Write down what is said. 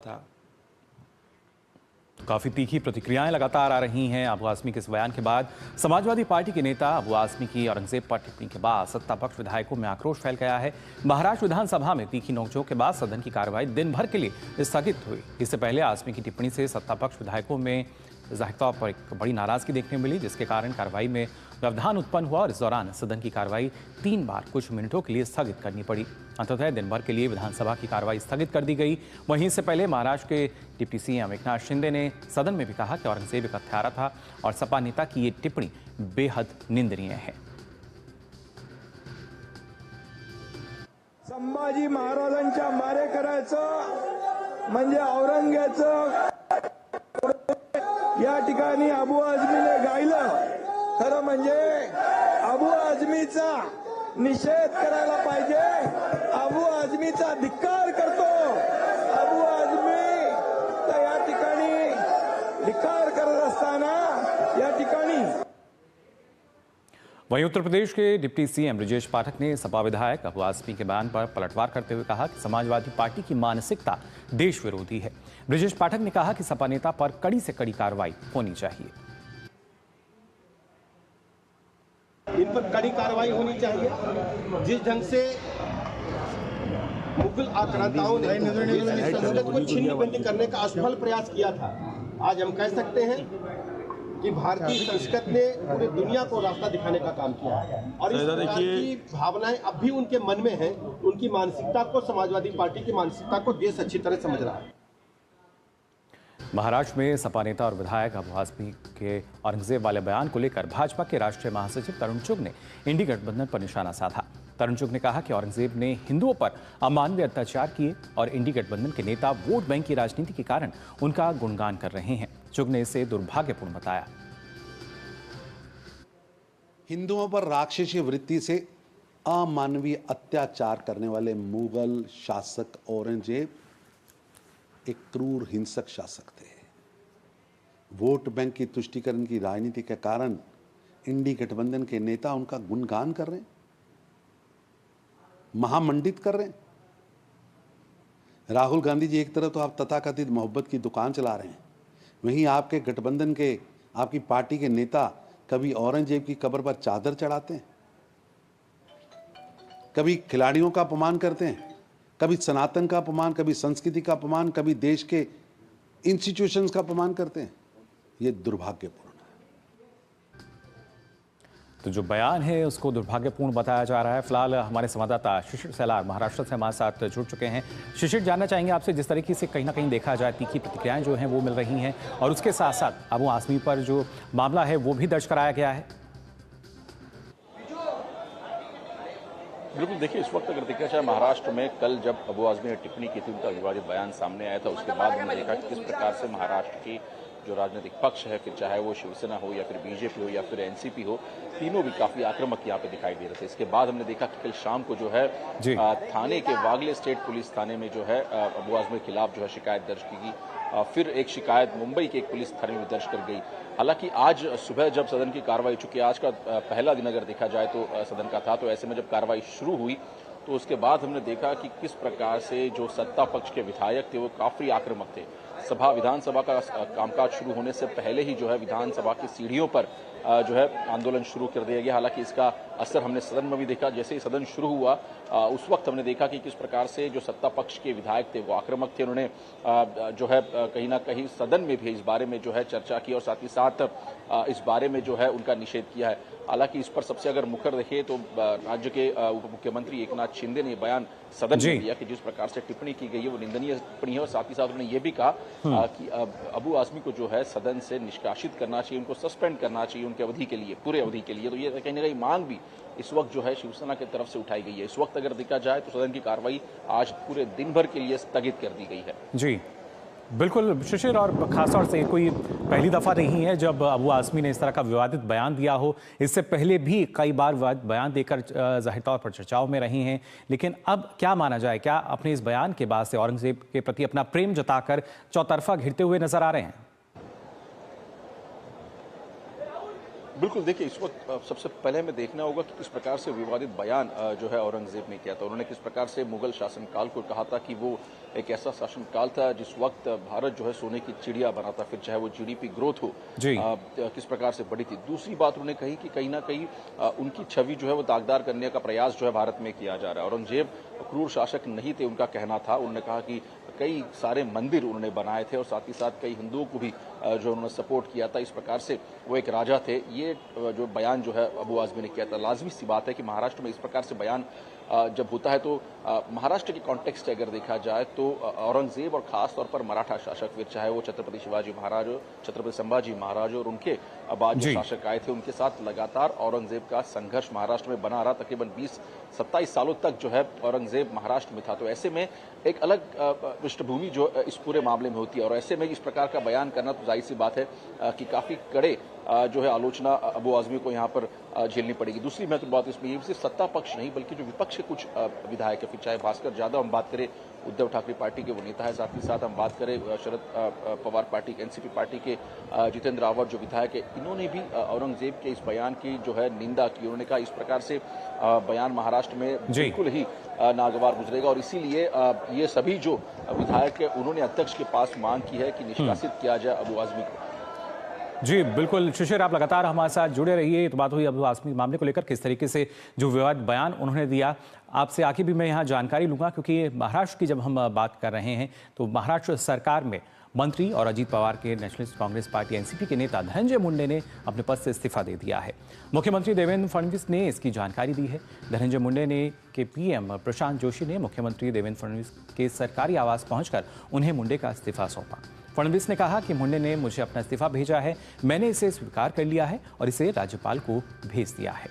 था। काफी तीखी प्रतिक्रियाएं लगातार आ रही हैं अबू आजमी के इस बयान के बाद। समाजवादी पार्टी के नेता अबू आजमी की औरंगजेब पर टिप्पणी के बाद सत्ता पक्ष विधायकों में आक्रोश फैल गया है। महाराष्ट्र विधानसभा में तीखी नोकझोंक के बाद सदन की कार्रवाई दिन भर के लिए स्थगित हुई। इससे पहले आजमी की टिप्पणी से सत्ता पक्ष विधायकों में जाहिर तौर पर एक बड़ी नाराजगी देखने मिली, जिसके कारण कार्रवाई में व्यवधान उत्पन्न हुआ और इस दौरान सदन की कार्रवाई 3 बार कुछ मिनटों के लिए स्थगित करनी पड़ी। अंततः दिन भर के लिए विधानसभा की कार्रवाई स्थगित कर दी गई। वहीं इससे पहले महाराष्ट्र के डिप्टी सीएम एकनाथ शिंदे ने सदन में भी कहा कि औरंगजेब एक हत्यारा था और सपा नेता की ये टिप्पणी बेहद निंदनीय है। संभाजी महाराजांच्या मारेकऱ्याचं म्हणजे औरंगजेबाचं या ठिकाणी अबू आझमीने गायलं। खरं म्हणजे अबू आझमीचा निषेध करायला पाहिजे। अबू आझमीचा धिक्कार करतो। अबू आझमी या ठिकाणी धिक्कार करत असताना या ठिकाणी वहीं उत्तर प्रदेश के डिप्टी सीएम ब्रजेश पाठक ने सपा विधायक अबू आजमी के बयान पर पलटवार करते हुए कहा कि समाजवादी पार्टी की मानसिकता देश विरोधी है। ब्रजेश पाठक ने कहा कि सपा नेता पर कड़ी से कड़ी कार्रवाई होनी चाहिए। इन पर कड़ी कार्रवाई होनी चाहिए। जिस ढंग से मुगल आक्रांताओं ने संसद को छिन्न-भिन्न करने का असफल प्रयास किया था, आज हम कह सकते हैं कि भारतीय संस्कृत ने पूरी दुनिया को रास्ता दिखाने का काम किया और इस प्रकार की भावनाएं अब भी उनके मन में हैं। उनकी मानसिकता को, समाजवादी पार्टी की मानसिकता को देश अच्छी तरह समझ रहा है। महाराष्ट्र में सपा नेता और विधायक अबू आजमी के औरंगजेब वाले बयान को लेकर भाजपा के राष्ट्रीय महासचिव तरुण चुग ने इंडी गठबंधन पर निशाना साधा। तरुण चुग ने कहा कि औरंगजेब ने हिंदुओं पर अमानवीय अत्याचार किए और इंडी गठबंधन के नेता वोट बैंक की राजनीति के कारण उनका गुणगान कर रहे हैं। चुग ने इसे दुर्भाग्यपूर्ण बताया। हिंदुओं पर राक्षसी वृत्ति से अमानवीय अत्याचार करने वाले मुगल शासक औरंगजेब एक क्रूर हिंसक शासक थे। वोट बैंक की तुष्टीकरण की राजनीति के कारण इंडी गठबंधन के नेता उनका गुणगान कर रहे हैं, महामंडित कर रहे हैं। राहुल गांधी जी एक तरफ तो आप तथाकथित मोहब्बत की दुकान चला रहे हैं, वहीं आपके गठबंधन के, आपकी पार्टी के नेता कभी औरंगजेब की कब्र पर चादर चढ़ाते हैं, कभी खिलाड़ियों का अपमान करते हैं, कभी सनातन का अपमान, कभी संस्कृति का अपमान, कभी देश के इंस्टीट्यूशंस का अपमान करते हैं। ये दुर्भाग्यपूर्ण है। तो जो बयान है उसको दुर्भाग्यपूर्ण बताया जा रहा है। फिलहाल हमारे संवाददाता शिशिर सैलार महाराष्ट्र से हमारे साथ जुड़ चुके हैं। शिशिर, जानना चाहेंगे आपसे, जिस तरीके से कहीं ना कहीं देखा जाए तीखी प्रतिक्रियाएं जो हैं वो मिल रही हैं और उसके साथ साथ अबू आजमी पर जो मामला है वो भी दर्ज कराया गया है। बिल्कुल, देखिए इस वक्त अगर देखा जाए महाराष्ट्र में कल जब अबू आजमी ने टिप्पणी की थी, उनका विवादित बयान सामने आया था, उसके बाद हमने देखा कि किस प्रकार से महाराष्ट्र की जो राजनीतिक पक्ष है, फिर चाहे वो शिवसेना हो या फिर बीजेपी हो या फिर एनसीपी हो, तीनों भी काफी आक्रामक यहाँ पे दिखाई दे रहे थे। इसके बाद हमने देखा कि कल शाम को जो है थाने के वागले स्टेट पुलिस थाने में जो है अबू आजमी के खिलाफ जो है शिकायत दर्ज की गई। फिर एक शिकायत मुंबई के एक पुलिस थाने में दर्ज कर गई। हालांकि आज सुबह जब सदन की कार्रवाई, चूंकि आज का पहला दिन अगर देखा जाए तो सदन का था, तो ऐसे में जब कार्रवाई शुरू हुई तो उसके बाद हमने देखा कि किस प्रकार से जो सत्ता पक्ष के विधायक थे वो काफी आक्रामक थे। विधानसभा का कामकाज शुरू होने से पहले ही जो है विधानसभा की सीढ़ियों पर जो है आंदोलन शुरू कर दिया गया। हालांकि इसका असर हमने सदन में भी देखा। जैसे ही सदन शुरू हुआ उस वक्त हमने देखा कि किस प्रकार से जो सत्ता पक्ष के विधायक थे वो आक्रामक थे। उन्होंने जो है कहीं ना कहीं सदन में भी इस बारे में जो है चर्चा की और साथ ही साथ इस बारे में जो है उनका निषेध किया है। हालांकि इस पर सबसे अगर मुखर देखें तो राज्य के उप मुख्यमंत्री एकनाथ शिंदे ने बयान सदन में दिया कि जिस प्रकार से टिप्पणी की गई है वो निंदनीय टिप्पणी है और साथ ही साथ उन्होंने ये भी कहा कि अबू आजमी को जो है सदन से निष्कासित करना चाहिए, उनको सस्पेंड करना चाहिए उनके अवधि के लिए, पूरे अवधि के लिए। तो ये कहीं ना कहीं मांग भी इस वक्त जो है शिवसेना की तरफ से उठाई गई है। इस वक्त अगर देखा जाए तो सदन की कार्रवाई आज पूरे दिन भर के लिए स्थगित कर दी गई है। जी बिल्कुल शिशिर, और खासतौर से कोई पहली दफा नहीं है जब अबू आजमी ने इस तरह का विवादित बयान दिया हो। इससे पहले भी कई बार विवादित बयान देकर जाहिर तौर पर चर्चाओं में रहे हैं। लेकिन अब क्या माना जाए, क्या अपने इस बयान के बाद से औरंगजेब के प्रति अपना प्रेम जताकर चौतरफा घिरते हुए नजर आ रहे हैं? बिल्कुल, देखिए इस वक्त सबसे पहले हमें देखना होगा कि किस प्रकार से विवादित बयान जो है औरंगजेब ने किया था। उन्होंने किस प्रकार से मुगल शासनकाल को कहा था कि वो एक ऐसा शासनकाल था जिस वक्त भारत जो है सोने की चिड़िया बना था, फिर चाहे वो जीडीपी ग्रोथ हो जी। किस प्रकार से बढ़ी थी। दूसरी बात उन्होंने कही कि कहीं ना कहीं उनकी छवि जो है वो दागदार करने का प्रयास जो है भारत में किया जा रहा है। औरंगजेब क्रूर शासक नहीं थे, उनका कहना था। उन्होंने कहा कि कई सारे मंदिर उन्होंने बनाए थे और साथ ही साथ कई हिंदुओं को भी जो उन्होंने सपोर्ट किया था। इस प्रकार से वो एक राजा थे। ये जो बयान जो है अबू आज़मी ने किया था, लाजमी सी बात है कि महाराष्ट्र में इस प्रकार से बयान जब होता है तो महाराष्ट्र के कॉन्टेक्स्ट से अगर देखा जाए तो औरंगजेब और खास तौर पर मराठा शासक, फिर चाहे वो छत्रपति शिवाजी महाराज हो, छत्रपति संभाजी महाराज और उनके बाद जो शासक आए थे, उनके साथ लगातार औरंगजेब का संघर्ष महाराष्ट्र में बना रहा। तकरीबन 20-27 सालों तक जो है औरंगजेब महाराष्ट्र में था। तो ऐसे में एक अलग पृष्ठभूमि जो इस पूरे मामले में होती है और ऐसे में इस प्रकार का बयान करना तो जाहिर सी बात है कि काफी कड़े जो है आलोचना अबू आज़मी को यहाँ पर झेलनी पड़ेगी। दूसरी महत्वपूर्ण बात इसमें ये सिर्फ सत्ता पक्ष नहीं बल्कि जो विपक्ष के कुछ विधायक है, फिर चाहे भास्कर यादव हम बात करें, उद्धव ठाकरे पार्टी के वो नेता है, साथ ही साथ हम बात करें Sharad Pawar party NCP party के जितेंद्र रावत जो विधायक है, इन्होंने भी औरंगजेब के इस बयान की जो है निंदा की। उन्होंने कहा इस प्रकार से बयान महाराष्ट्र में बिल्कुल ही नागवार गुजरेगा और इसीलिए ये सभी जो विधायक है उन्होंने अध्यक्ष के पास मांग की है कि निष्कासित किया जाए अबू आज़मी को। जी बिल्कुल शिशिर, आप लगातार हमारे साथ जुड़े रहिए। ये तो बात हुई अबू आज़मी मामले को लेकर, किस तरीके से जो विवाद बयान उन्होंने दिया। आपसे आगे भी मैं यहाँ जानकारी लूंगा क्योंकि महाराष्ट्र की जब हम बात कर रहे हैं तो महाराष्ट्र सरकार में मंत्री और अजीत पवार के नेशनलिस्ट कांग्रेस पार्टी एनसीपी के नेता धनंजय मुंडे ने अपने पद से इस्तीफा दे दिया है। मुख्यमंत्री देवेंद्र फडणवीस ने इसकी जानकारी दी है। धनंजय मुंडे ने के पीएम प्रशांत जोशी ने मुख्यमंत्री देवेंद्र फडणवीस के सरकारी आवास पहुंचकर उन्हें मुंडे का इस्तीफा सौंपा। फडणवीस ने कहा कि मुंडे ने मुझे अपना इस्तीफा भेजा है, मैंने इसे स्वीकार कर लिया है और इसे राज्यपाल को भेज दिया है।